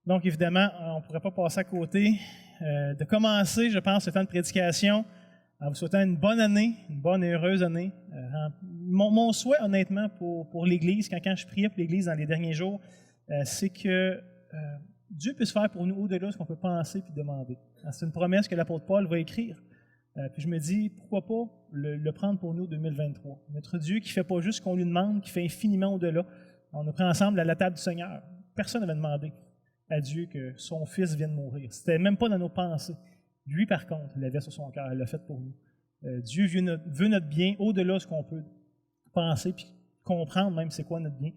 Donc, évidemment, on ne pourrait pas passer à côté de commencer, je pense, ce temps de prédication en vous souhaitant une bonne année, une bonne et heureuse année. Mon souhait, honnêtement, pour l'Église, quand je priais pour l'Église dans les derniers jours, c'est que Dieu puisse faire pour nous au-delà de ce qu'on peut penser et demander. C'est une promesse que l'apôtre Paul va écrire. Puis je me dis, pourquoi pas le prendre pour nous 2023. Notre Dieu qui ne fait pas juste ce qu'on lui demande, qui fait infiniment au-delà. On a pris ensemble à la table du Seigneur. Personne n'avait demandé à Dieu que son Fils vienne mourir. C'était même pas dans nos pensées. Lui, par contre, il l'avait sur son cœur, il l'a fait pour nous. Dieu veut notre bien au-delà de ce qu'on peut penser puis comprendre même c'est quoi notre bien.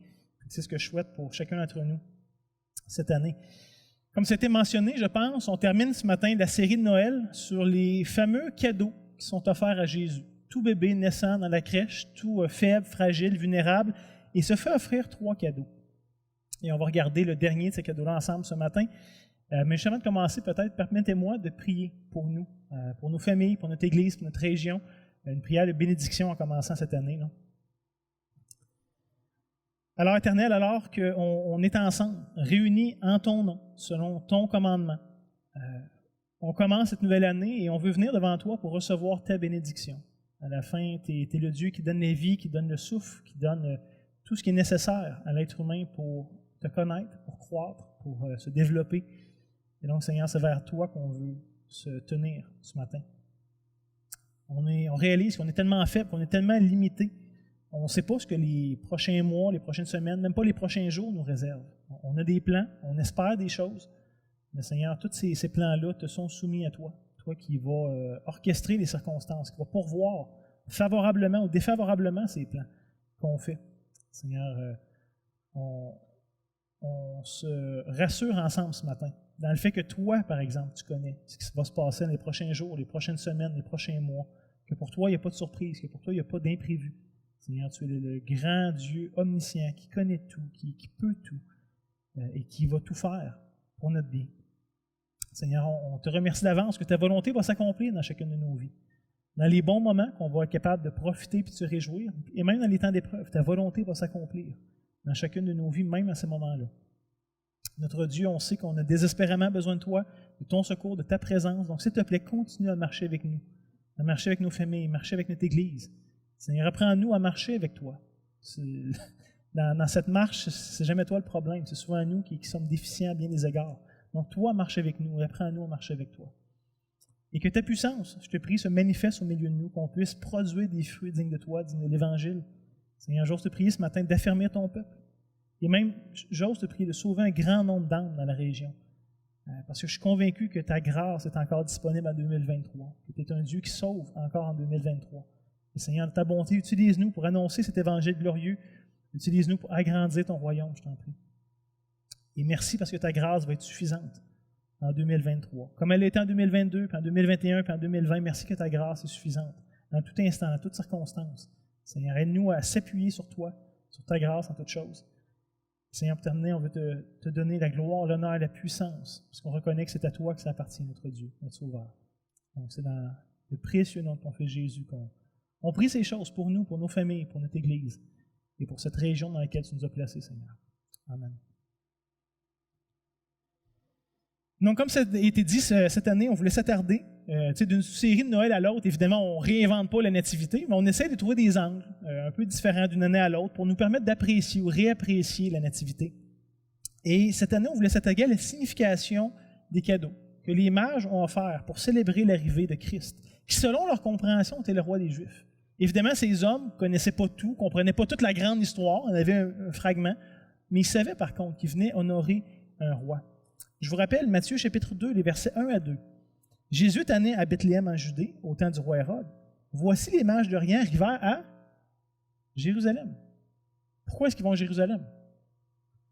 C'est ce que je souhaite pour chacun d'entre nous cette année. Comme c'était mentionné, je pense, on termine ce matin la série de Noël sur les fameux cadeaux qui sont offerts à Jésus. Tout bébé naissant dans la crèche, tout faible, fragile, vulnérable, et se fait offrir 3 cadeaux. Et on va regarder le dernier de ces cadeaux-là ensemble ce matin. Mais juste avant de commencer, peut-être, permettez-moi de prier pour nous, pour nos familles, pour notre Église, pour notre région. Une prière de bénédiction en commençant cette année. Là. Alors, Éternel, alors qu'on est ensemble, réunis en ton nom, selon ton commandement, on commence cette nouvelle année et on veut venir devant toi pour recevoir ta bénédiction. À la fin, tu es le Dieu qui donne la vie, qui donne le souffle, qui donne tout ce qui est nécessaire à l'être humain pour te connaître, pour croître, pour se développer. Et donc, Seigneur, c'est vers toi qu'on veut se tenir ce matin. On réalise qu'on est tellement faible, qu'on est tellement limité. On ne sait pas ce que les prochains mois, les prochaines semaines, même pas les prochains jours nous réservent. On a des plans, on espère des choses. Mais Seigneur, tous ces plans-là te sont soumis à toi. Toi qui vas orchestrer les circonstances, qui vas pourvoir favorablement ou défavorablement ces plans qu'on fait. Seigneur, on se rassure ensemble ce matin dans le fait que toi, par exemple, tu connais ce qui va se passer dans les prochains jours, les prochaines semaines, les prochains mois, que pour toi, il n'y a pas de surprise, que pour toi, il n'y a pas d'imprévu. Seigneur, tu es le grand Dieu omniscient qui connaît tout, qui peut tout et qui va tout faire pour notre bien. Seigneur, on te remercie d'avance que ta volonté va s'accomplir dans chacune de nos vies. Dans les bons moments qu'on va être capable de profiter et de se réjouir, et même dans les temps d'épreuve, ta volonté va s'accomplir dans chacune de nos vies, même à ces moments-là. Notre Dieu, on sait qu'on a désespérément besoin de toi, de ton secours, de ta présence. Donc, s'il te plaît, continue à marcher avec nous, à marcher avec nos familles, marcher avec notre Église. Seigneur, apprends-nous à marcher avec toi. Dans cette marche, c'est jamais toi le problème. C'est souvent nous qui sommes déficients à bien des égards. Donc, toi, marche avec nous et apprends-nous à marcher avec toi. Et que ta puissance, je te prie, se manifeste au milieu de nous, qu'on puisse produire des fruits dignes de toi, dignes de l'Évangile. Seigneur, j'ose te prier ce matin d'affermir ton peuple. Et même, j'ose te prier de sauver un grand nombre d'âmes dans la région. Parce que je suis convaincu que ta grâce est encore disponible en 2023. Que tu es un Dieu qui sauve encore en 2023. Et Seigneur, de ta bonté, utilise-nous pour annoncer cet évangile glorieux. Utilise-nous pour agrandir ton royaume, je t'en prie. Et merci parce que ta grâce va être suffisante en 2023. Comme elle l'était en 2022, puis en 2021, puis en 2020, merci que ta grâce est suffisante. Dans tout instant, dans toutes circonstances. Seigneur, aide-nous à s'appuyer sur toi, sur ta grâce en toutes choses. Seigneur, pour terminer, on veut te donner la gloire, l'honneur et la puissance, parce qu'on reconnaît que c'est à toi que ça appartient, notre Dieu, notre Sauveur. Donc, c'est dans le précieux nom de ton Fils Jésus qu'on prie ces choses pour nous, pour nos familles, pour notre Église, et pour cette région dans laquelle tu nous as placés, Seigneur. Amen. Donc, comme ça a été dit cette année, on voulait s'attarder d'une série de Noël à l'autre. Évidemment, on ne réinvente pas la nativité, mais on essaie de trouver des angles un peu différents d'une année à l'autre pour nous permettre d'apprécier ou réapprécier la nativité. Et cette année, on voulait s'attaquer à la signification des cadeaux que les mages ont offerts pour célébrer l'arrivée de Christ, qui, selon leur compréhension, était le roi des Juifs. Évidemment, ces hommes ne connaissaient pas tout, ne comprenaient pas toute la grande histoire, on avait un fragment, mais ils savaient par contre qu'ils venaient honorer un roi. Je vous rappelle Matthieu chapitre 2, les versets 1 à 2. Jésus est né à Bethléem en Judée, au temps du roi Hérode. Voici les mages d'Orient arrivèrent à Jérusalem. Pourquoi est-ce qu'ils vont à Jérusalem?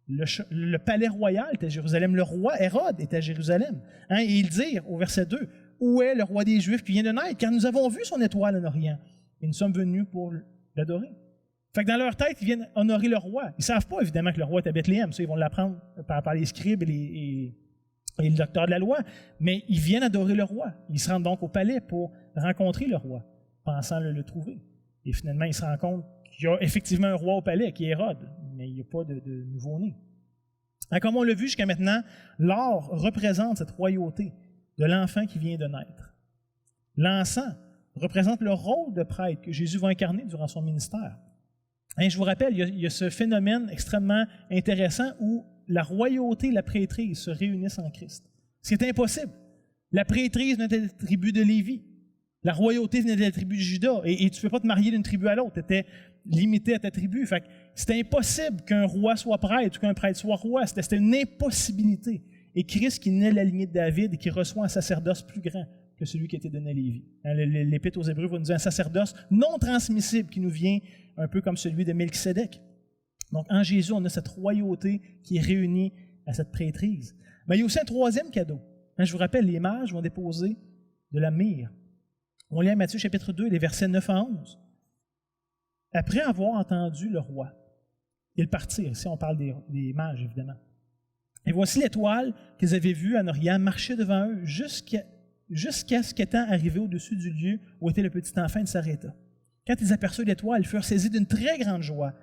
Le palais royal était à Jérusalem. Le roi Hérode était à Jérusalem. Et ils dirent au verset 2, « Où est le roi des Juifs qui vient de naître? Car nous avons vu son étoile en Orient, et nous sommes venus pour l'adorer. » Fait que dans leur tête, ils viennent honorer le roi. Ils ne savent pas, évidemment, que le roi est à Bethléem. Ça, ils vont l'apprendre par les scribes et le docteur de la loi. Mais ils viennent adorer le roi. Ils se rendent donc au palais pour rencontrer le roi, pensant le trouver. Et finalement, ils se rendent compte qu'il y a effectivement un roi au palais, qui est Hérode, mais il n'y a pas de nouveau-né. Comme on l'a vu jusqu'à maintenant, l'or représente cette royauté de l'enfant qui vient de naître. L'encens représente le rôle de prêtre que Jésus va incarner durant son ministère. Et je vous rappelle, il y a ce phénomène extrêmement intéressant où la royauté et la prêtrise se réunissent en Christ. C'est impossible. La prêtrise venait de la tribu de Lévi. La royauté venait de la tribu de Juda. Et tu ne peux pas te marier d'une tribu à l'autre. Tu étais limité à ta tribu. Fait que c'était impossible qu'un roi soit prêtre ou qu'un prêtre soit roi. C'était une impossibilité. Et Christ, qui naît de la lignée de David et qui reçoit un sacerdoce plus grand que celui qui a été donné à Lévi. L'Épître aux Hébreux va nous dire un sacerdoce non transmissible qui nous vient un peu comme celui de Melchisédek. Donc, en Jésus, on a cette royauté qui est réunie à cette prêtrise. Mais il y a aussi un troisième cadeau. Je vous rappelle, les mages vont déposer de la myrrhe. On lit à Matthieu chapitre 2, les versets 9 à 11. Après avoir entendu le roi, ils partirent. Ici, on parle des mages, évidemment. Et voici l'étoile qu'ils avaient vue en Orient marcher devant eux jusqu'à ce qu'étant arrivé au-dessus du lieu où était le petit enfant, il s'arrêta. Quand ils aperçurent l'étoile, ils furent saisis d'une très grande joie.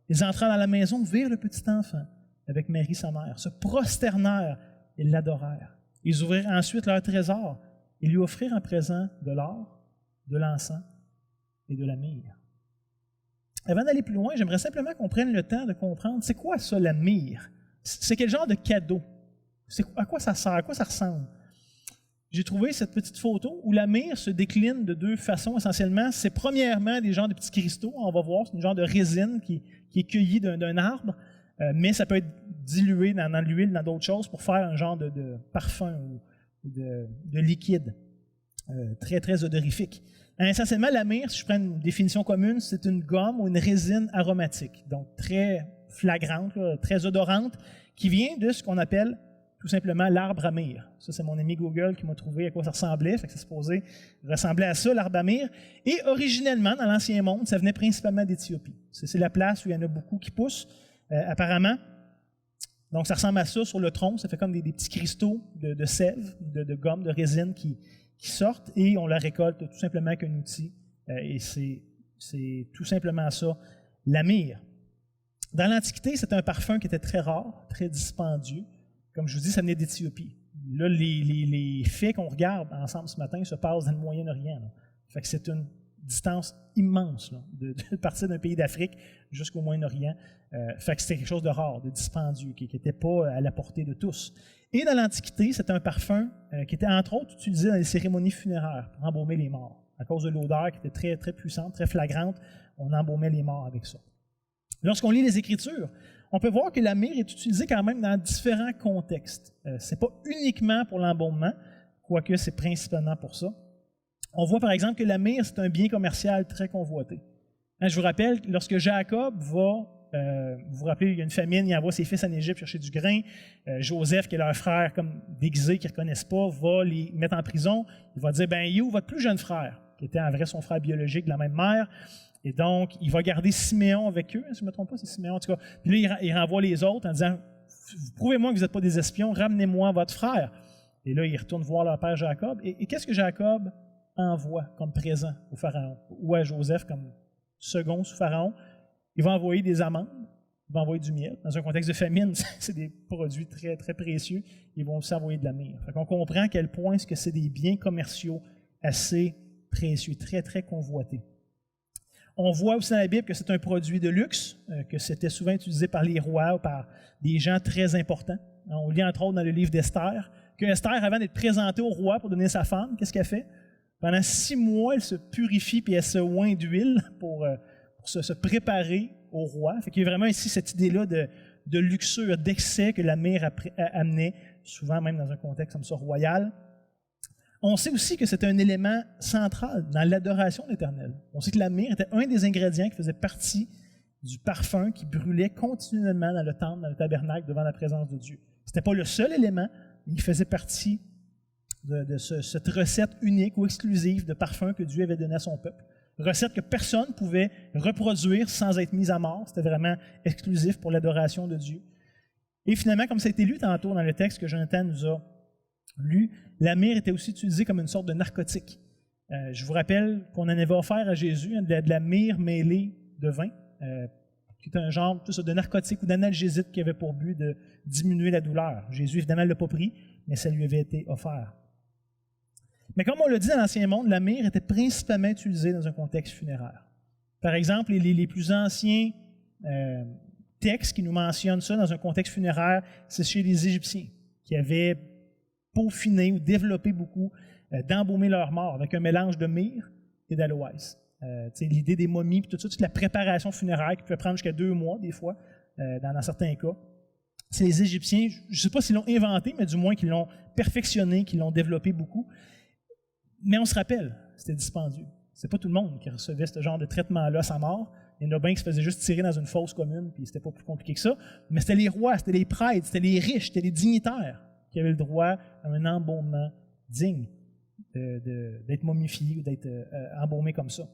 Ils entrèrent dans la maison, virent le petit enfant avec Marie, sa mère, se prosternèrent et l'adorèrent. Ils ouvrirent ensuite leur trésor et lui offrirent en présent de l'or, de l'encens et de la myrrhe. Avant d'aller plus loin, j'aimerais simplement qu'on prenne le temps de comprendre, c'est quoi ça, la myrrhe? C'est quel genre de cadeau? À quoi ça sert? À quoi ça ressemble? J'ai trouvé cette petite photo où la myrrhe se décline de deux façons essentiellement. C'est premièrement des genres de petits cristaux, on va voir, c'est une genre de résine qui est cueillie d'un arbre, mais ça peut être dilué dans l'huile, dans d'autres choses pour faire un genre de parfum ou de liquide très, très odorifique. Essentiellement, la myrrhe, si je prends une définition commune, c'est une gomme ou une résine aromatique, donc très flagrante, là, très odorante, qui vient de ce qu'on appelle tout simplement l'arbre à myrrhe. Ça, c'est mon ami Google qui m'a trouvé à quoi ça ressemblait. Fait que c'est supposé ressembler à ça, l'arbre à myrrhe. Et originellement, dans l'Ancien Monde, ça venait principalement d'Éthiopie. C'est la place où il y en a beaucoup qui poussent, apparemment. Donc, ça ressemble à ça sur le tronc. Ça fait comme des petits cristaux de sève, de gomme, de résine qui sortent et on la récolte tout simplement avec un outil. Et c'est tout simplement ça, la myrrhe. Dans l'Antiquité, c'était un parfum qui était très rare, très dispendieux. Comme je vous dis, ça venait d'Éthiopie. Là, les faits qu'on regarde ensemble ce matin se passent dans le Moyen-Orient. Fait que c'est une distance immense, là, de partir d'un pays d'Afrique jusqu'au Moyen-Orient. Fait que c'était quelque chose de rare, de dispendieux, qui n'était pas à la portée de tous. Et dans l'Antiquité, c'était un parfum qui était entre autres utilisé dans les cérémonies funéraires pour embaumer les morts. À cause de l'odeur qui était très, très puissante, très flagrante, on embaumait les morts avec ça. Lorsqu'on lit les Écritures, on peut voir que la myrrhe est utilisée quand même dans différents contextes. Ce n'est pas uniquement pour l'embaumement, quoique c'est principalement pour ça. On voit par exemple que la myrrhe, c'est un bien commercial très convoité. Je vous rappelle, lorsque Jacob va, vous vous rappelez, il y a une famine, il envoie ses fils en Égypte chercher du grain. Joseph, qui est leur frère comme déguisé, qu'ils ne reconnaissent pas, va les mettre en prison. Il va dire, il est où votre plus jeune frère, qui était en vrai son frère biologique de la même mère. Et donc, il va garder Siméon avec eux, si je ne me trompe pas, c'est Siméon en tout cas. Puis là, il renvoie les autres en disant, prouvez-moi que vous n'êtes pas des espions, ramenez-moi votre frère. Et là, il retourne voir leur père Jacob. Et qu'est-ce que Jacob envoie comme présent au Pharaon, ou à Joseph comme second sous Pharaon? Il va envoyer des amandes, il va envoyer du miel. Dans un contexte de famine, c'est des produits très, très précieux. Ils vont aussi envoyer de la myrrhe. On comprend à quel point ce que c'est des biens commerciaux assez précieux, très, très convoités. On voit aussi dans la Bible que c'est un produit de luxe, que c'était souvent utilisé par les rois ou par des gens très importants. On lit entre autres dans le livre d'Esther que Esther, avant d'être présentée au roi pour devenir sa femme, qu'est-ce qu'elle fait? Pendant 6 mois, elle se purifie puis elle se oint d'huile pour se préparer au roi. Fait qu'il y a vraiment ici cette idée-là de luxure, d'excès que la myrrhe amenait, souvent même dans un contexte comme ça royal. On sait aussi que c'était un élément central dans l'adoration de l'Éternel. On sait que la myrrhe était un des ingrédients qui faisait partie du parfum qui brûlait continuellement dans le temple, dans le tabernacle, devant la présence de Dieu. Ce n'était pas le seul élément, mais il faisait partie de cette recette unique ou exclusive de parfum que Dieu avait donné à son peuple. Recette que personne ne pouvait reproduire sans être mise à mort. C'était vraiment exclusif pour l'adoration de Dieu. Et finalement, comme ça a été lu tantôt dans le texte que Jonathan nous a lu, la myrrhe était aussi utilisée comme une sorte de narcotique. Je vous rappelle qu'on en avait offert à Jésus de la myrrhe mêlée de vin qui est un genre de narcotique ou d'analgésique qui avait pour but de diminuer la douleur. Jésus, évidemment, ne l'a pas pris, mais ça lui avait été offert. Mais comme on l'a dit dans l'Ancien Monde, la myrrhe était principalement utilisée dans un contexte funéraire. Par exemple, les plus anciens textes qui nous mentionnent ça dans un contexte funéraire, c'est chez les Égyptiens, qui avaient peaufiné ou développé beaucoup d'embaumer leurs morts avec un mélange de myrrhe et d'aloès. L'idée des momies, puis toute la préparation funéraire qui pouvait prendre jusqu'à 2 mois, des fois, dans certains cas. C'est les Égyptiens, je ne sais pas s'ils l'ont inventé, mais du moins qu'ils l'ont perfectionné, qu'ils l'ont développé beaucoup. Mais on se rappelle, c'était dispendieux. C'est pas tout le monde qui recevait ce genre de traitement-là à sa mort. Il y en a bien qui se faisaient juste tirer dans une fosse commune, puis c'était pas plus compliqué que ça. Mais c'était les rois, c'était les prêtres, c'était les riches, c'était les dignitaires qui avaient le droit à un embaumement digne d'être momifié ou d'être embaumé comme ça.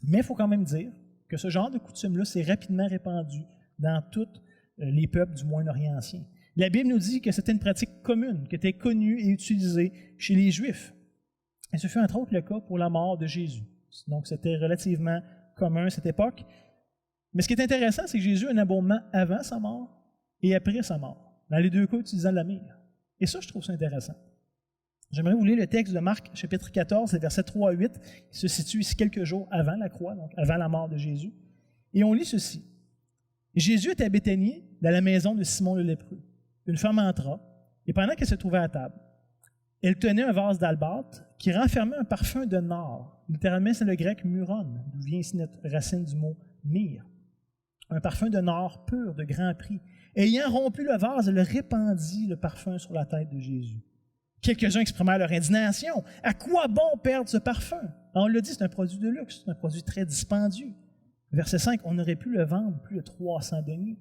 Mais il faut quand même dire que ce genre de coutume-là s'est rapidement répandu dans tous les peuples du Moyen-Orient ancien. La Bible nous dit que c'était une pratique commune, qui était connue et utilisée chez les Juifs. Et ce fut entre autres le cas pour la mort de Jésus. Donc c'était relativement commun à cette époque. Mais ce qui est intéressant, c'est que Jésus a un embaumement avant sa mort et après sa mort, dans les 2 cas utilisant la myrrhe. Et ça, je trouve ça intéressant. J'aimerais vous lire le texte de Marc, chapitre 14, versets 3 à 8, qui se situe ici quelques jours avant la croix, donc avant la mort de Jésus. Et on lit ceci. Jésus était à Béthanie, dans la maison de Simon le lépreux. Une femme entra, et pendant qu'elle se trouvait à table, elle tenait un vase d'albâtre qui renfermait un parfum de nard. Littéralement, c'est le grec muron, d'où vient ici notre racine du mot myrrhe. Un parfum de nard pur, de grand prix. Ayant rompu le vase, elle répandit le parfum sur la tête de Jésus. Quelques-uns exprimèrent leur indignation. À quoi bon perdre ce parfum? On l'a dit, c'est un produit de luxe, c'est un produit très dispendieux. Verset 5, on aurait pu le vendre plus de 300 deniers.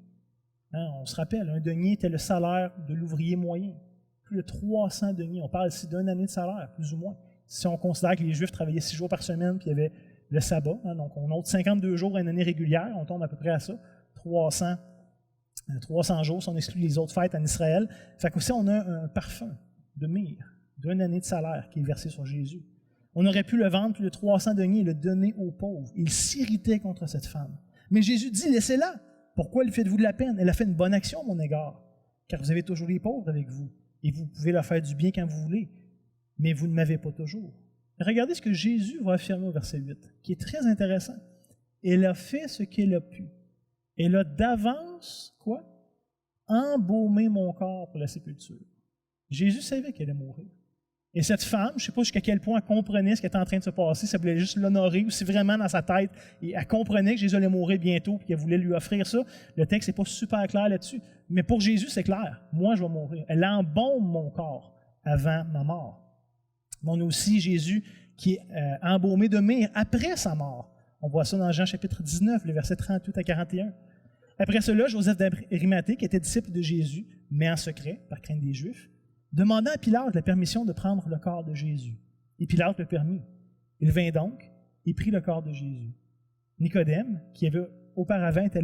On se rappelle, un denier était le salaire de l'ouvrier moyen. Plus de 300 deniers. On parle ici d'une année de salaire, plus ou moins. Si on considère que les Juifs travaillaient 6 jours par semaine, puis il y avait le sabbat, donc on note 52 jours à une année régulière, on tombe à peu près à ça, 300 jours si on exclut les autres fêtes en Israël. Fait qu'aussi, on a un parfum de myrrhe, d'une année de salaire qui est versé sur Jésus. On aurait pu le vendre plus de 300 deniers et le donner aux pauvres. Il s'irritait contre cette femme. Mais Jésus dit, laissez-la. Pourquoi lui faites-vous de la peine? Elle a fait une bonne action à mon égard, car vous avez toujours les pauvres avec vous, et vous pouvez leur faire du bien quand vous voulez, mais vous ne m'avez pas toujours. Regardez ce que Jésus va affirmer au verset 8, qui est très intéressant. Elle a fait ce qu'elle a pu. Elle a d'avance, quoi? Embaumé mon corps pour la sépulture. Jésus savait qu'elle allait mourir. Et cette femme, je ne sais pas jusqu'à quel point elle comprenait ce qui était en train de se passer, si elle voulait juste l'honorer ou si vraiment dans sa tête, elle comprenait que Jésus allait mourir bientôt et qu'elle voulait lui offrir ça. Le texte n'est pas super clair là-dessus. Mais pour Jésus, c'est clair. Moi, je vais mourir. Elle embaume mon corps avant ma mort. Mais on a aussi Jésus qui est embaumé de myrrhe après sa mort. On voit ça dans Jean chapitre 19, le verset 38 à 41. Après cela, Joseph d'Arimathée, qui était disciple de Jésus, mais en secret, par crainte des Juifs, demanda à Pilate la permission de prendre le corps de Jésus. Et Pilate le permit. Il vint donc et prit le corps de Jésus. Nicodème, qui avait auparavant été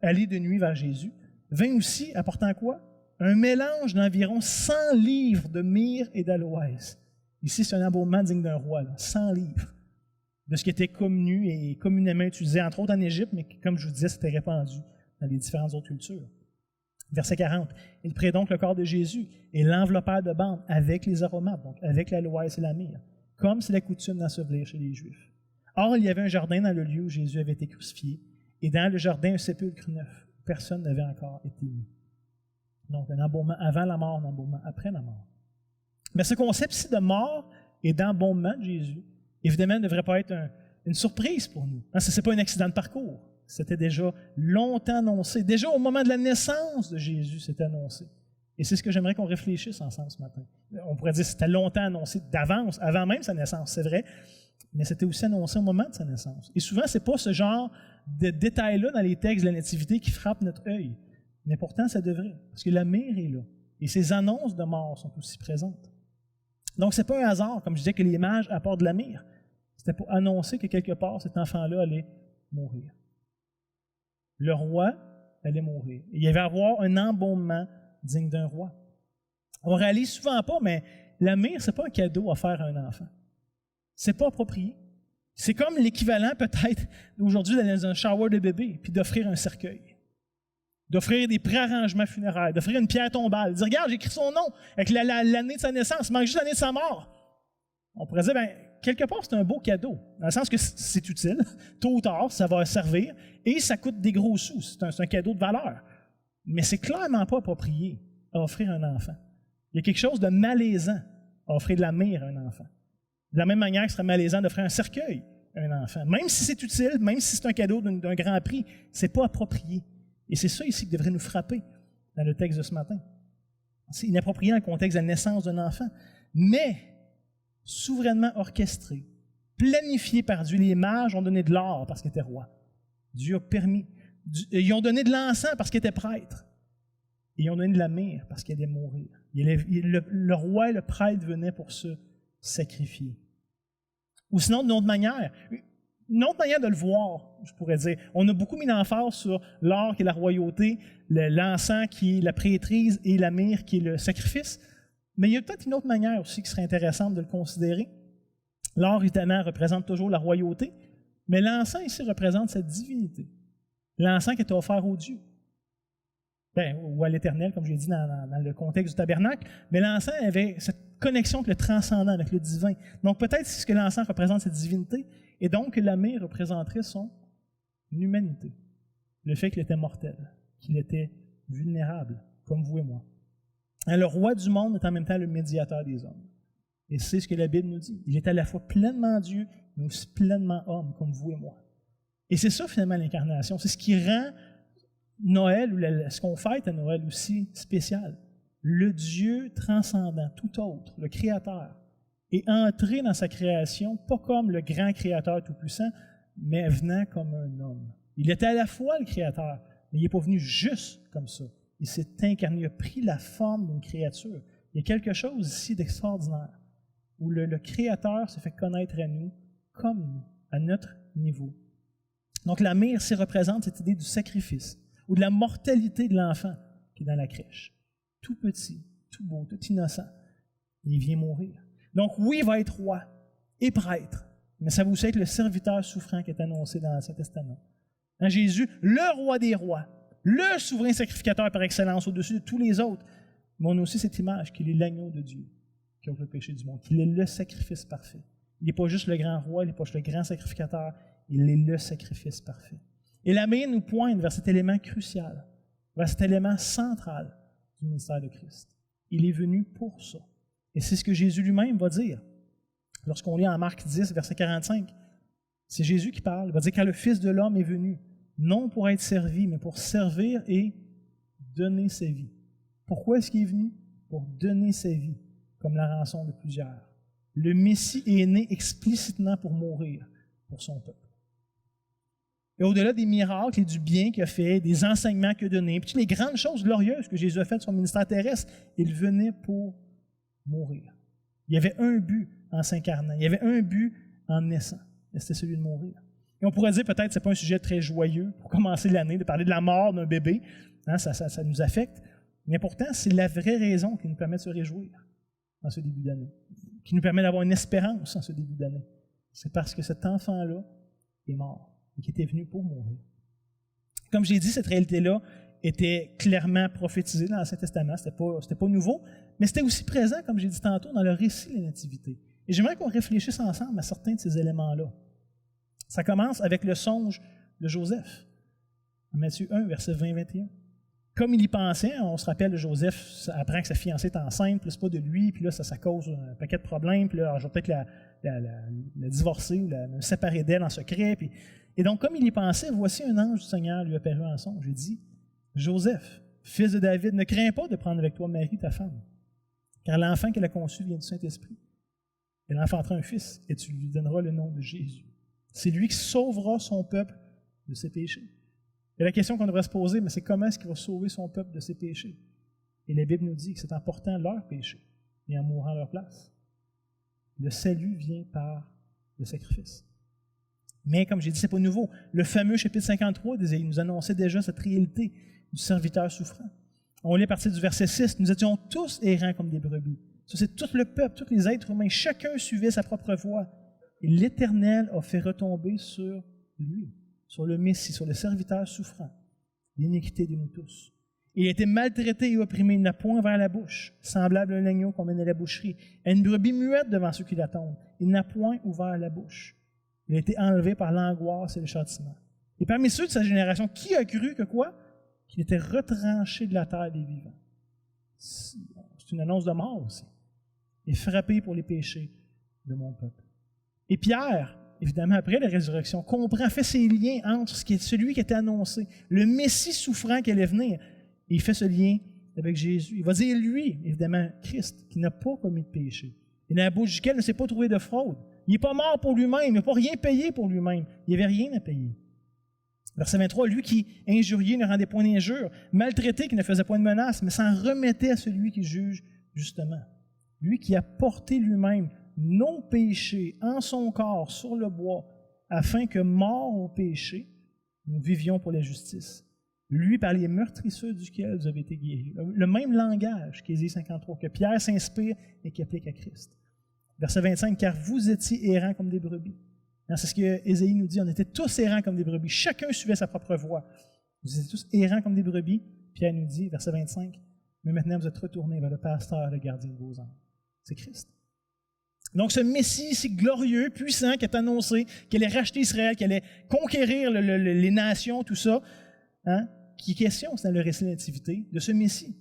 allé de nuit vers Jésus, vint aussi apportant quoi? Un mélange d'environ 100 livres de myrrhe et d'aloès. Ici, c'est un embaumement digne d'un roi, 100 livres de ce qui était connu et communément utilisé, entre autres en Égypte, mais comme je vous disais, c'était répandu dans les différentes autres cultures. Verset 40. Il prit donc le corps de Jésus et l'enveloppèrent de bandes avec les aromates, donc avec l'aloès et la myrrhe, comme c'est la coutume d'ensevelir chez les Juifs. Or, il y avait un jardin dans le lieu où Jésus avait été crucifié, et dans le jardin, un sépulcre neuf, où personne n'avait encore été mis. Donc, un embaumement avant la mort, un embaumement après la mort. Mais ce concept-ci de mort et d'embaumement de Jésus, évidemment, ne devrait pas être une surprise pour nous. Ce n'est pas un accident de parcours. C'était déjà longtemps annoncé. Déjà au moment de la naissance de Jésus, c'était annoncé. Et c'est ce que j'aimerais qu'on réfléchisse ensemble ce matin. On pourrait dire que c'était longtemps annoncé d'avance, avant même sa naissance, c'est vrai, mais c'était aussi annoncé au moment de sa naissance. Et souvent, ce n'est pas ce genre de détails-là dans les textes de la Nativité qui frappent notre œil. Mais pourtant, ça devrait, parce que la myrrhe est là. Et ces annonces de mort sont aussi présentes. Donc, ce n'est pas un hasard, comme je disais, que les mages apportent de la myrrhe. C'était pour annoncer que quelque part, cet enfant-là allait mourir. Le roi allait mourir. Et il y avait à avoir un embaumement digne d'un roi. On ne réalise souvent pas, mais la myrrhe, ce n'est pas un cadeau à faire à un enfant. Ce n'est pas approprié. C'est comme l'équivalent peut-être aujourd'hui d'aller dans un shower de bébé puis d'offrir un cercueil, d'offrir des préarrangements funéraires, d'offrir une pierre tombale, de dire « Regarde, j'ai écrit son nom avec l'année de sa naissance, il manque juste l'année de sa mort. » On pourrait dire, quelque part, c'est un beau cadeau, dans le sens que c'est utile, tôt ou tard, ça va servir, et ça coûte des gros sous, c'est un cadeau de valeur. Mais c'est clairement pas approprié à offrir un enfant. Il y a quelque chose de malaisant à offrir de la myrrhe à un enfant. De la même manière que ce serait malaisant d'offrir un cercueil à un enfant. Même si c'est utile, même si c'est un cadeau d'un grand prix, c'est pas approprié. Et c'est ça ici qui devrait nous frapper dans le texte de ce matin. C'est inapproprié dans le contexte de la naissance d'un enfant, mais souverainement orchestré, planifié par Dieu. Les mages ont donné de l'or parce qu'ils étaient rois. Dieu a permis. Ils ont donné de l'encens parce qu'ils étaient prêtres. Et ils ont donné de la myrrhe parce qu'ils allaient mourir. Le roi et le prêtre venaient pour se sacrifier. Ou sinon, d'une autre manière de le voir, je pourrais dire. On a beaucoup mis l'emphase sur l'or qui est la royauté, l'encens qui est la prêtrise et la myrrhe qui est le sacrifice. Mais il y a peut-être une autre manière aussi qui serait intéressante de le considérer. L'or, évidemment, représente toujours la royauté, mais l'encens ici représente cette divinité. L'encens qui est offert au Dieu. Ou à l'Éternel, comme j'ai dit dans le contexte du tabernacle, mais l'encens avait cette connexion avec le transcendant, avec le divin. Donc peut-être ce que l'encens représente, cette divinité, et donc la myrrhe représenterait son humanité. Le fait qu'il était mortel, qu'il était vulnérable, comme vous et moi. Le roi du monde est en même temps le médiateur des hommes. Et c'est ce que la Bible nous dit. Il est à la fois pleinement Dieu, mais aussi pleinement homme, comme vous et moi. Et c'est ça finalement l'incarnation. C'est ce qui rend Noël, ou ce qu'on fête à Noël aussi, spécial. Le Dieu transcendant, tout autre, le Créateur, est entré dans sa création, pas comme le grand Créateur tout-puissant, mais venant comme un homme. Il était à la fois le Créateur, mais il n'est pas venu juste comme ça. Il s'est incarné, il a pris la forme d'une créature. Il y a quelque chose ici d'extraordinaire, où le Créateur se fait connaître à nous, comme nous, à notre niveau. Donc la myrrhe, ça représente cette idée du sacrifice, ou de la mortalité de l'enfant qui est dans la crèche. Tout petit, tout beau, tout innocent. Il vient mourir. Donc oui, il va être roi et prêtre, mais ça va aussi être le serviteur souffrant qui est annoncé dans l'Ancien Testament. Dans Jésus, le roi des rois, le souverain sacrificateur par excellence au-dessus de tous les autres. Mais on a aussi cette image qu'il est l'agneau de Dieu qui ôte le péché du monde, qu'il est le sacrifice parfait. Il n'est pas juste le grand roi, il n'est pas juste le grand sacrificateur, il est le sacrifice parfait. Et la myrrhe nous pointe vers cet élément crucial, vers cet élément central du ministère de Christ. Il est venu pour ça. Et c'est ce que Jésus lui-même va dire. Lorsqu'on lit en Marc 10, verset 45, c'est Jésus qui parle. Il va dire « Car le Fils de l'homme est venu, non pour être servi, mais pour servir et donner sa vie. » Pourquoi est-ce qu'il est venu? Pour donner sa vie, comme la rançon de plusieurs. Le Messie est né explicitement pour mourir pour son peuple. Et au-delà des miracles et du bien qu'il a fait, des enseignements qu'il a donnés, puis toutes les grandes choses glorieuses que Jésus a faites sur son ministère terrestre, il venait pour mourir. Il y avait un but en s'incarnant, il y avait un but en naissant, et c'était celui de mourir. Et on pourrait dire peut-être que ce n'est pas un sujet très joyeux pour commencer l'année, de parler de la mort d'un bébé, hein, ça nous affecte, mais pourtant c'est la vraie raison qui nous permet de se réjouir en ce début d'année, qui nous permet d'avoir une espérance en ce début d'année. C'est parce que cet enfant-là est mort et qui était venu pour mourir. Comme j'ai dit, cette réalité-là était clairement prophétisée dans l'Ancien Testament. C'était pas nouveau, mais c'était aussi présent, comme j'ai dit tantôt, dans le récit de la Nativité. Et j'aimerais qu'on réfléchisse ensemble à certains de ces éléments-là. Ça commence avec le songe de Joseph. En Matthieu 1, verset 20-21. Comme il y pensait, on se rappelle, Joseph apprend que sa fiancée est enceinte, puis c'est pas de lui, puis là, ça cause un paquet de problèmes, puis là, je vais peut-être la divorcer ou me séparer d'elle en secret. Et donc, comme il y pensait, voici un ange du Seigneur lui apparut en songe. Il dit, Joseph, fils de David, ne crains pas de prendre avec toi Marie, ta femme, car l'enfant qu'elle a conçu vient du Saint-Esprit. Elle enfantera un fils, et tu lui donneras le nom de Jésus. C'est lui qui sauvera son peuple de ses péchés. Et la question qu'on devrait se poser, mais c'est comment est-ce qu'il va sauver son peuple de ses péchés? Et la Bible nous dit que c'est en portant leurs péchés et en mourant à leur place. Le salut vient par le sacrifice. Mais comme j'ai dit, ce n'est pas nouveau. Le fameux chapitre 53 il nous annonçait déjà cette réalité du serviteur souffrant. On lit à partir du verset 6, nous étions tous errants comme des brebis. Ça, c'est tout le peuple, tous les êtres humains. Chacun suivait sa propre voie. et l'Éternel a fait retomber sur lui, sur le Messie, sur le serviteur souffrant, l'iniquité de nous tous. Il a été maltraité et opprimé, il n'a point ouvert la bouche, semblable à un agneau qu'on mène à la boucherie, à une brebis muette devant ceux qui l'attendent. Il n'a point ouvert la bouche. Il a été enlevé par l'angoisse et le châtiment. Et parmi ceux de sa génération, qui a cru que quoi? Qu'il était retranché de la terre des vivants. C'est une annonce de mort aussi. Et frappé pour les péchés de mon peuple. Et Pierre, évidemment, après la résurrection, comprend, fait ses liens entre celui qui était annoncé, le Messie souffrant qui allait venir. Et il fait ce lien avec Jésus. Il va dire, lui, évidemment, Christ, qui n'a pas commis de péché. Et dans la bouche duquel ne s'est pas trouvé de fraude. Il n'est pas mort pour lui-même, il n'a pas rien payé pour lui-même. Il n'y avait rien à payer. Verset 23, lui qui injuriait ne rendait point d'injure, maltraité qui ne faisait point de menace, mais s'en remettait à celui qui juge justement. Lui qui a porté lui-même nos péchés en son corps sur le bois, afin que, morts au péché, nous vivions pour la justice. Lui, par les meurtrissures duquel vous avez été guéris. Le même langage qu'Ésaïe 53, que Pierre s'inspire et qui applique à Christ. Verset 25, « Car vous étiez errants comme des brebis. » C'est ce que Ésaïe nous dit, on était tous errants comme des brebis. Chacun suivait sa propre voie. Vous étiez tous errants comme des brebis. Pierre nous dit, verset 25, « Mais maintenant vous êtes retournés vers le pasteur, le gardien de vos âmes. » C'est Christ. Donc ce Messie si glorieux, puissant, qui est annoncé, qui allait racheter Israël, qui allait conquérir les nations, tout ça, hein, qui est question, c'est dans le récit de la Nativité, de ce Messie.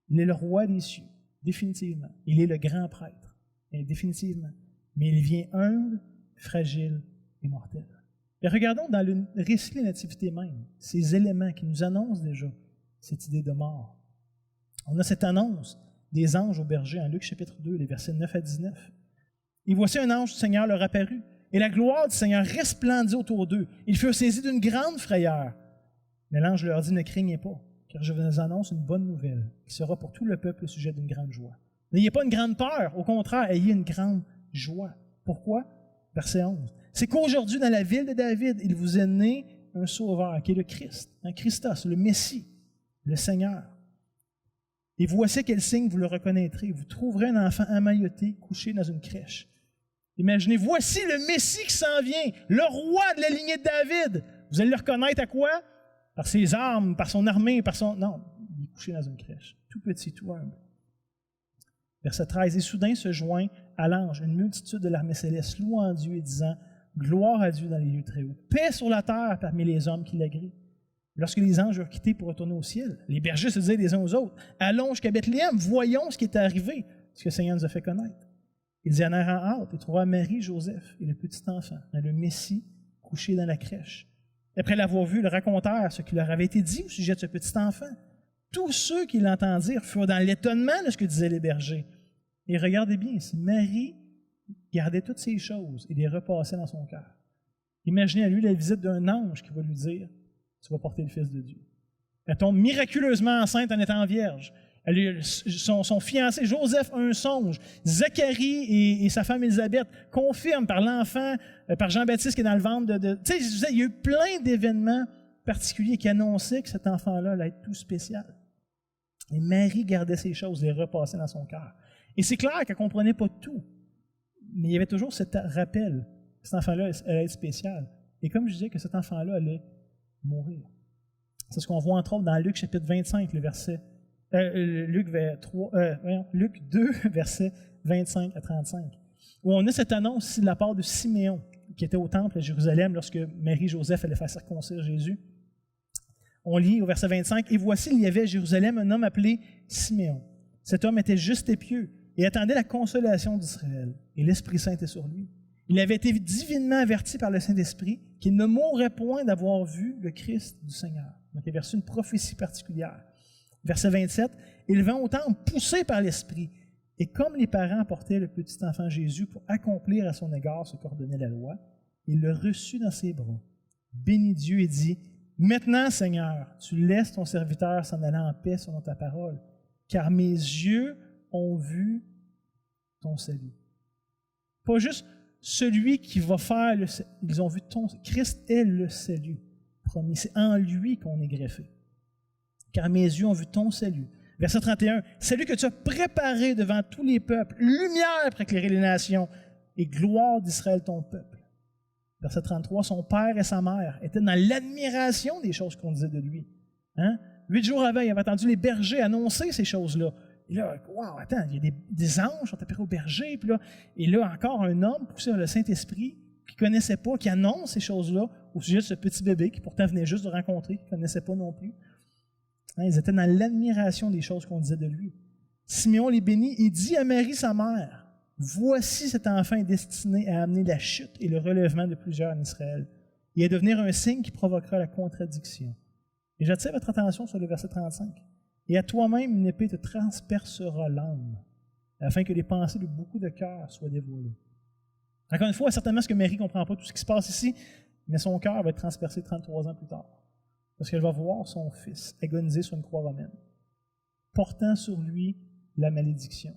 Il est le roi des cieux, définitivement. Il est le grand prêtre, définitivement. Mais il vient humble, fragile et mortel. Et regardons dans le récit de la Nativité même, ces éléments qui nous annoncent déjà cette idée de mort. On a cette annonce des anges au berger en Luc chapitre 2, les versets 9 à 19. « Et voici un ange du Seigneur leur apparut, et la gloire du Seigneur resplendit autour d'eux. Ils furent saisis d'une grande frayeur. Mais l'ange leur dit, ne craignez pas, car je vous annonce une bonne nouvelle, qui sera pour tout le peuple le sujet d'une grande joie. N'ayez pas une grande peur, au contraire, ayez une grande joie. Pourquoi? Verset 11. C'est qu'aujourd'hui, dans la ville de David, il vous est né un sauveur, qui est le Christ, un Christos, le Messie, le Seigneur. Et voici quel signe vous le reconnaîtrez. Vous trouverez un enfant emmailloté, couché dans une crèche. Imaginez, voici le Messie qui s'en vient, le roi de la lignée de David. Vous allez le reconnaître à quoi? Par ses armes, par son armée, par son... Non, il est couché dans une crèche, tout petit, tout humble. Verset 13. Et soudain se joint à l'ange une multitude de l'armée céleste, louant Dieu et disant, gloire à Dieu dans les lieux très hauts, paix sur la terre parmi les hommes qui l'agréent. Lorsque les anges eurent quitté pour retourner au ciel, les bergers se disaient les uns aux autres, allons jusqu'à Bethléem, voyons ce qui est arrivé, ce que le Seigneur nous a fait connaître. Ils y allèrent en hâte et trouvèrent Marie, Joseph et le petit enfant, le Messie, couché dans la crèche. Après l'avoir vu, ils racontèrent ce qui leur avait été dit au sujet de ce petit enfant. Tous ceux qui l'entendirent furent dans l'étonnement de ce que disaient les bergers. Et regardez bien, si Marie gardait toutes ces choses et les repassait dans son cœur. Imaginez à lui la visite d'un ange qui va lui dire, tu vas porter le Fils de Dieu. Elle tombe miraculeusement enceinte en étant vierge. Son fiancé Joseph a un songe. Zacharie et sa femme Élisabeth confirment par l'enfant, par Jean-Baptiste qui est dans le ventre Tu sais, il y a eu plein d'événements particuliers qui annonçaient que cet enfant-là allait être tout spécial. Et Marie gardait ces choses, les repassait dans son cœur. Et c'est clair qu'elle ne comprenait pas tout. Mais il y avait toujours cet rappel que cet enfant-là allait être spécial. Et comme je disais, que cet enfant-là allait mourir. C'est ce qu'on voit entre autres dans Luc chapitre 25, le verset Luc 2, versets 25 à 35, où on a cette annonce ici de la part de Siméon, qui était au temple à Jérusalem lorsque Marie et Joseph allaient faire circoncire Jésus. On lit au verset 25, « Et voici, il y avait à Jérusalem un homme appelé Siméon. Cet homme était juste et pieux et attendait la consolation d'Israël, et l'Esprit Saint était sur lui. Il avait été divinement averti par le Saint-Esprit qu'il ne mourrait point d'avoir vu le Christ du Seigneur. » Donc, il avait reçu une prophétie particulière. Verset 27, « Il vint au temple poussé par l'Esprit, et comme les parents portaient le petit enfant Jésus pour accomplir à son égard ce qu'ordonnait la loi, il le reçut dans ses bras, bénit Dieu et dit, « Maintenant, Seigneur, tu laisses ton serviteur s'en aller en paix selon ta parole, car mes yeux ont vu ton salut. » Pas juste celui qui va faire le salut, ils ont vu ton salut. Christ est le salut promis, c'est en lui qu'on est greffé. Car mes yeux ont vu ton salut. Verset 31, « Salut que tu as préparé devant tous les peuples, lumière pour éclairer les nations et gloire d'Israël ton peuple. Verset 33, son père et sa mère étaient dans l'admiration des choses qu'on disait de lui. Hein? 8 jours avant, il avait entendu les bergers annoncer ces choses-là. Et là, wow, attends, il y a des anges qui sont appelés aux bergers, et là encore un homme poussé par le Saint-Esprit qui ne connaissait pas, qui annonce ces choses-là au sujet de ce petit bébé qui pourtant venait juste de rencontrer, qui ne connaissait pas non plus. Hein, ils étaient dans l'admiration des choses qu'on disait de lui. Simeon les bénit et dit à Marie, sa mère, « Voici cet enfant est destiné à amener la chute et le relèvement de plusieurs en Israël, et à devenir un signe qui provoquera la contradiction. » Et j'attire votre attention sur le verset 35. « Et à toi-même, une épée te transpercera l'âme, afin que les pensées de beaucoup de cœurs soient dévoilées. » Encore une fois, certainement, ce que Marie ne comprend pas tout ce qui se passe ici, mais son cœur va être transpercé 33 ans plus tard, parce qu'elle va voir son fils agoniser sur une croix romaine, portant sur lui la malédiction,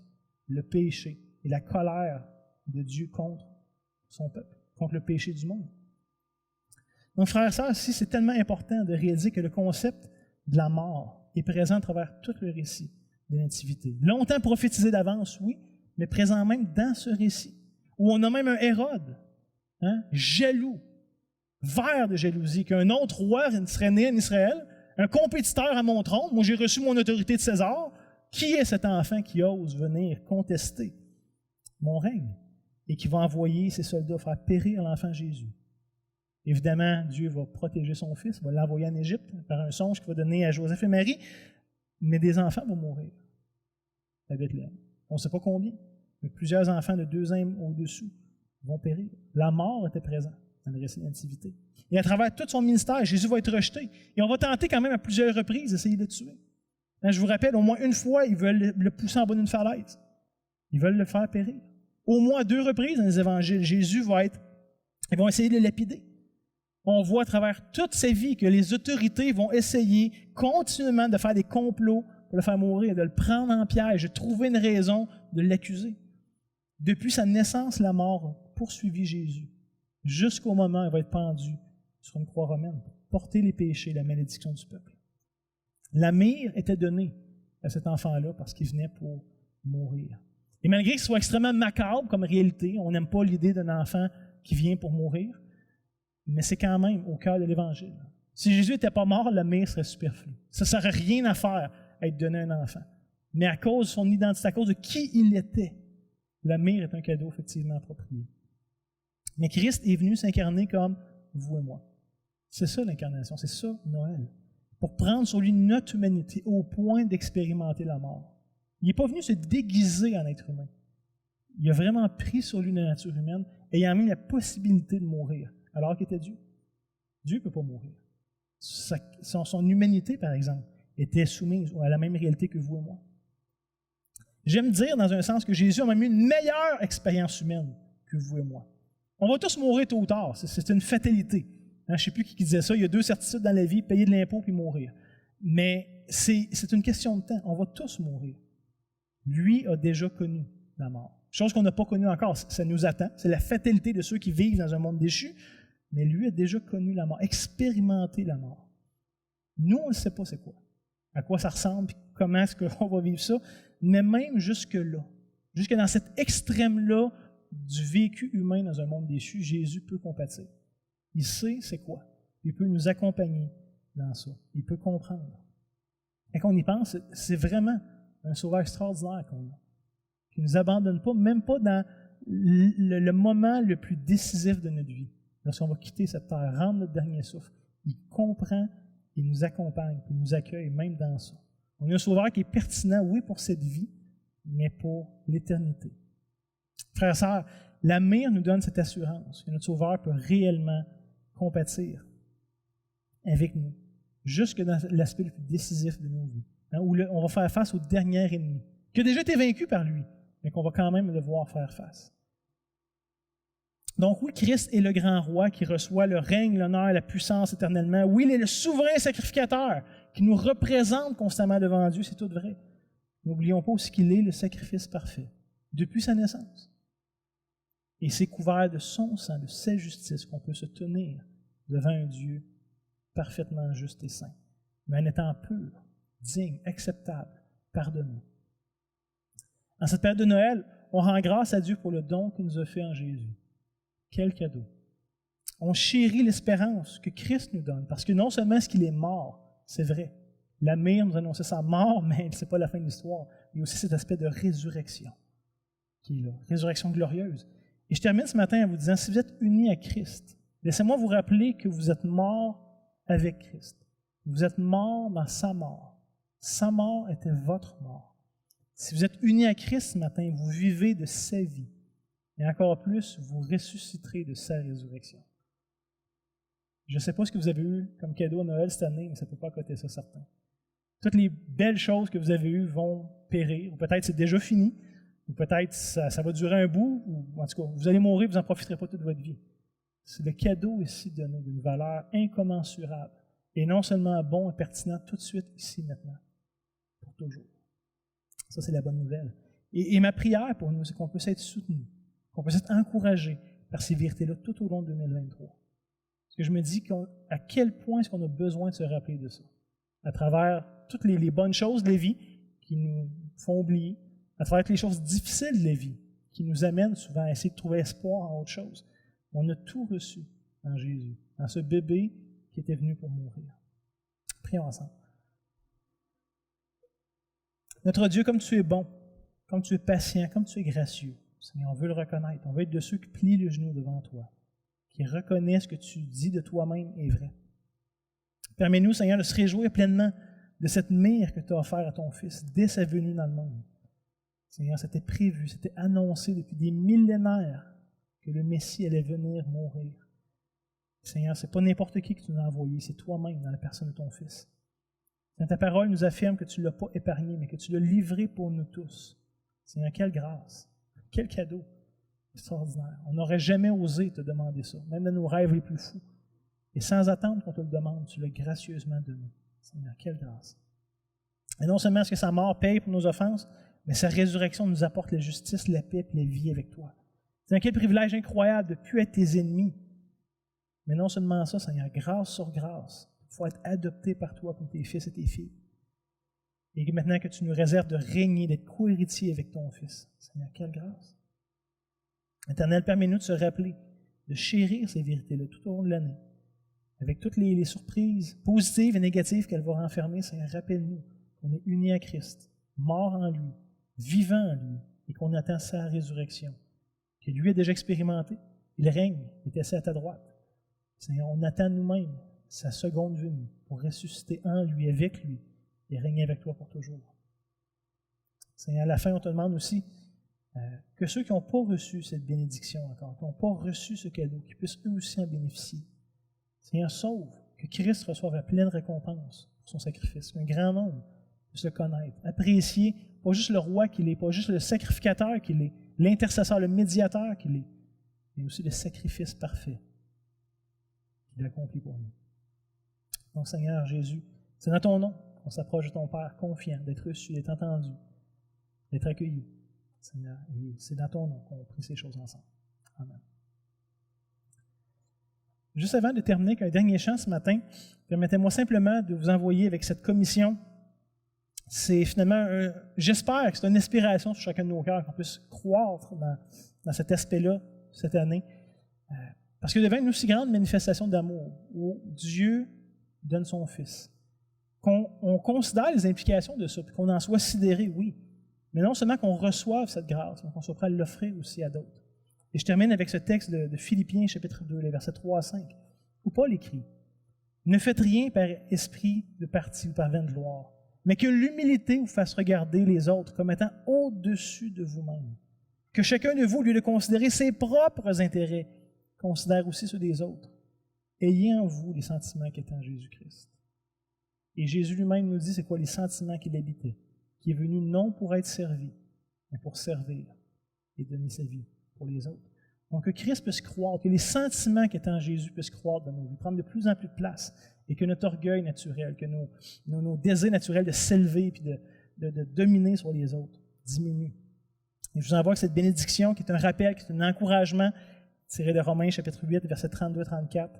le péché et la colère de Dieu contre son peuple, contre le péché du monde. Donc, frères et sœurs, ici, c'est tellement important de réaliser que le concept de la mort est présent à travers tout le récit de la Nativité. Longtemps prophétisé d'avance, oui, mais présent même dans ce récit, où on a même un Hérode, hein, jaloux, vert de jalousie, qu'un autre roi serait né en Israël, un compétiteur à mon trône. Moi, j'ai reçu mon autorité de César. Qui est cet enfant qui ose venir contester mon règne et qui va envoyer ses soldats faire périr l'enfant Jésus? Évidemment, Dieu va protéger son fils, va l'envoyer en Égypte par un songe qu'il va donner à Joseph et Marie, mais des enfants vont mourir à Bethléem. On ne sait pas combien, mais plusieurs enfants de 2 ans au-dessous vont périr. La mort était présente dans le récit de la Nativité. Et à travers tout son ministère, Jésus va être rejeté. Et on va tenter quand même à plusieurs reprises d'essayer de le tuer. Je vous rappelle, au moins une fois, ils veulent le pousser en bas d'une falaise. Ils veulent le faire périr. Au moins 2 reprises dans les évangiles, ils vont essayer de le lapider. On voit à travers toute sa vie que les autorités vont essayer continuellement de faire des complots pour le faire mourir, de le prendre en piège, de trouver une raison de l'accuser. Depuis sa naissance, la mort a poursuivi Jésus, jusqu'au moment où il va être pendu sur une croix romaine pour porter les péchés, la malédiction du peuple. La mire était donnée à cet enfant-là parce qu'il venait pour mourir. Et malgré que ce soit extrêmement macabre comme réalité, on n'aime pas l'idée d'un enfant qui vient pour mourir, mais c'est quand même au cœur de l'Évangile. Si Jésus n'était pas mort, la mire serait superflue. Ça n'aurait rien à faire à être donné à un enfant. Mais à cause de son identité, à cause de qui il était, la mire est un cadeau effectivement approprié. Mais Christ est venu s'incarner comme vous et moi. C'est ça l'incarnation, c'est ça Noël. Pour prendre sur lui notre humanité au point d'expérimenter la mort. Il n'est pas venu se déguiser en être humain. Il a vraiment pris sur lui la nature humaine, ayant mis la possibilité de mourir, alors qu'il était Dieu. Dieu ne peut pas mourir. Son humanité, par exemple, était soumise à la même réalité que vous et moi. J'aime dire, dans un sens, que Jésus a même eu une meilleure expérience humaine que vous et moi. On va tous mourir tôt ou tard, c'est une fatalité. Je ne sais plus qui disait ça, il y a 2 certitudes dans la vie, payer de l'impôt puis mourir. Mais c'est une question de temps, on va tous mourir. Lui a déjà connu la mort. Chose qu'on n'a pas connue encore, ça nous attend, c'est la fatalité de ceux qui vivent dans un monde déchu, mais lui a déjà connu la mort, expérimenté la mort. Nous, on ne sait pas c'est quoi, à quoi ça ressemble, puis comment est-ce qu'on va vivre ça, mais même jusque-là, jusque dans cet extrême-là du vécu humain dans un monde déchu, Jésus peut compatir. Il sait c'est quoi. Il peut nous accompagner dans ça. Il peut comprendre. Et quand on y pense, c'est vraiment un sauveur extraordinaire qu'on a, qui ne nous abandonne pas, même pas dans le moment le plus décisif de notre vie. Lorsqu'on va quitter cette terre, rendre notre dernier souffle, il comprend, il nous accompagne, il nous accueille même dans ça. On a un sauveur qui est pertinent, oui, pour cette vie, mais pour l'éternité. Frères et sœurs, la mire nous donne cette assurance que notre sauveur peut réellement compatir avec nous, jusque dans l'aspect le plus décisif de nos vies, hein, où on va faire face au dernier ennemi, qui a déjà été vaincu par lui, mais qu'on va quand même devoir faire face. Donc oui, Christ est le grand roi qui reçoit le règne, l'honneur, la puissance éternellement. Oui, il est le souverain sacrificateur qui nous représente constamment devant Dieu, c'est tout vrai. N'oublions pas aussi qu'il est le sacrifice parfait, depuis sa naissance. Et c'est couvert de son sang, de sa justice, qu'on peut se tenir devant un Dieu parfaitement juste et saint, mais en étant pur, digne, acceptable, pardonné. En cette période de Noël, on rend grâce à Dieu pour le don qu'il nous a fait en Jésus. Quel cadeau! On chérit l'espérance que Christ nous donne, parce que non seulement est-ce qu'il est mort, c'est vrai, la mère nous annonçait sa mort, mais ce n'est pas la fin de l'histoire. Il y a aussi cet aspect de résurrection qui est là, résurrection glorieuse. Et je termine ce matin en vous disant, si vous êtes unis à Christ, laissez-moi vous rappeler que vous êtes morts avec Christ. Vous êtes morts dans sa mort. Sa mort était votre mort. Si vous êtes unis à Christ ce matin, vous vivez de sa vie. Et encore plus, vous ressusciterez de sa résurrection. Je ne sais pas ce que vous avez eu comme cadeau à Noël cette année, mais ça ne peut pas coter ça, certain. Toutes les belles choses que vous avez eues vont périr, ou peut-être c'est déjà fini, ou peut-être ça va durer un bout, ou en tout cas, vous allez mourir, vous n'en profiterez pas toute votre vie. C'est le cadeau ici donné d'une valeur incommensurable, et non seulement bon et pertinent tout de suite, ici, maintenant, pour toujours. Ça, c'est la bonne nouvelle. Et ma prière pour nous, c'est qu'on puisse être soutenus, qu'on puisse être encouragés par ces vérités-là tout au long de 2023. Parce que je me dis à quel point est-ce qu'on a besoin de se rappeler de ça, à travers toutes les bonnes choses de la vie qui nous font oublier, à travers toutes les choses difficiles de la vie qui nous amènent souvent à essayer de trouver espoir en autre chose. On a tout reçu en Jésus, en ce bébé qui était venu pour mourir. Prions ensemble. Notre Dieu, comme tu es bon, comme tu es patient, comme tu es gracieux, Seigneur, on veut le reconnaître. On veut être de ceux qui plient le genou devant toi, qui reconnaissent ce que tu dis de toi-même est vrai. Permets-nous, Seigneur, de se réjouir pleinement de cette mire que tu as offerte à ton Fils dès sa venue dans le monde. Seigneur, c'était prévu, c'était annoncé depuis des millénaires que le Messie allait venir mourir. Seigneur, ce n'est pas n'importe qui que tu nous as envoyé, c'est toi-même dans la personne de ton Fils. Seigneur, ta parole nous affirme que tu ne l'as pas épargné, mais que tu l'as livré pour nous tous. Seigneur, quelle grâce, quel cadeau extraordinaire. On n'aurait jamais osé te demander ça, même dans nos rêves les plus fous. Et sans attendre qu'on te le demande, tu l'as gracieusement donné. Seigneur, quelle grâce. Et non seulement est-ce que sa mort paye pour nos offenses, mais sa résurrection nous apporte la justice, la paix et la vie avec toi. C'est un quel privilège incroyable de ne plus être tes ennemis. Mais non seulement ça, Seigneur, grâce sur grâce, il faut être adopté par toi comme tes fils et tes filles. Et maintenant que tu nous réserves de régner, d'être co-héritier avec ton Fils. Seigneur, quelle grâce. Éternel, permets-nous de se rappeler, de chérir ces vérités-là tout au long de l'année. Avec toutes les surprises positives et négatives qu'elle va renfermer, Seigneur, rappelle-nous qu'on est unis à Christ, mort en lui, vivant en lui, et qu'on attend sa résurrection, que lui a déjà expérimenté. Il règne, il est assis à ta droite. Seigneur, on attend nous-mêmes sa seconde venue pour ressusciter en lui, avec lui, et régner avec toi pour toujours. Seigneur, à la fin, on te demande aussi que ceux qui n'ont pas reçu cette bénédiction encore, qui n'ont pas reçu ce cadeau, qu'ils puissent eux aussi en bénéficier. Seigneur, sauve, que Christ reçoive la pleine récompense pour son sacrifice, qu'un grand nombre puisse le connaître, apprécier pas juste le roi qu'il est, pas juste le sacrificateur qu'il est, l'intercesseur, le médiateur qu'il est, mais aussi le sacrifice parfait qu'il a accompli pour nous. Donc, Seigneur Jésus, c'est dans ton nom qu'on s'approche de ton Père, confiant, d'être reçu, d'être entendu, d'être accueilli. Seigneur, et c'est dans ton nom qu'on prie ces choses ensemble. Amen. Juste avant de terminer avec un dernier chant ce matin, permettez-moi simplement de vous envoyer avec cette commission. C'est finalement, j'espère que c'est une inspiration sur chacun de nos cœurs, qu'on puisse croître dans cet aspect-là cette année. Parce que devant une aussi grande manifestation d'amour, où Dieu donne son Fils, qu'on considère les implications de ça, puis qu'on en soit sidéré, oui, mais non seulement qu'on reçoive cette grâce, mais qu'on soit prêt à l'offrir aussi à d'autres. Et je termine avec ce texte de Philippiens, chapitre 2, les versets 3 à 5, où Paul écrit « Ne faites rien par esprit de parti ou par vaine gloire, mais que l'humilité vous fasse regarder les autres comme étant au-dessus de vous-même. Que chacun de vous, au lieu de considérer ses propres intérêts, considère aussi ceux des autres. Ayez en vous les sentiments qui étaient en Jésus-Christ. » Et Jésus lui-même nous dit c'est quoi les sentiments qu'il habitait, qui est venu non pour être servi, mais pour servir et donner sa vie pour les autres. Donc que Christ puisse croître, que les sentiments qui étaient en Jésus puissent croître dans nos vies, prendre de plus en plus de place, et que notre orgueil naturel, que nos désirs naturels de s'élever et de dominer sur les autres diminuent. Et je vous envoie que cette bénédiction, qui est un rappel, qui est un encouragement, tiré de Romains chapitre 8, versets 32-34,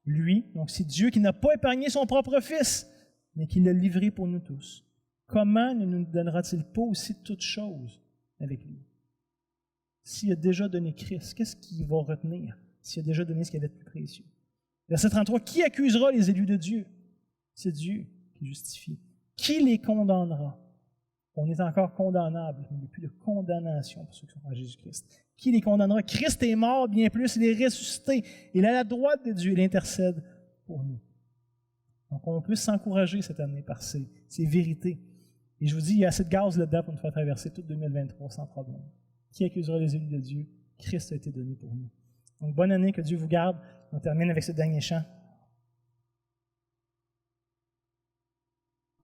lui, donc c'est Dieu qui n'a pas épargné son propre Fils, mais qui l'a livré pour nous tous. Comment ne nous donnera-t-il pas aussi toutes choses avec lui? s'il a déjà donné Christ, qu'est-ce qu'il va retenir s'il a déjà donné ce qu'il avait de plus précieux? Verset 33, qui accusera les élus de Dieu? C'est Dieu qui justifie. Qui les condamnera? On est encore condamnable, mais il n'y a plus de condamnation pour ceux qui sont en Jésus-Christ. Qui les condamnera? Christ est mort, bien plus, il est ressuscité. Il est à la droite de Dieu, il intercède pour nous. Donc, on peut s'encourager cette année par ces vérités. Et je vous dis, il y a assez de gaz là-dedans pour nous faire traverser tout 2023 sans problème. Qui accusera les élus de Dieu? Christ a été donné pour nous. Donc, bonne année, que Dieu vous garde. On termine avec ce dernier chant.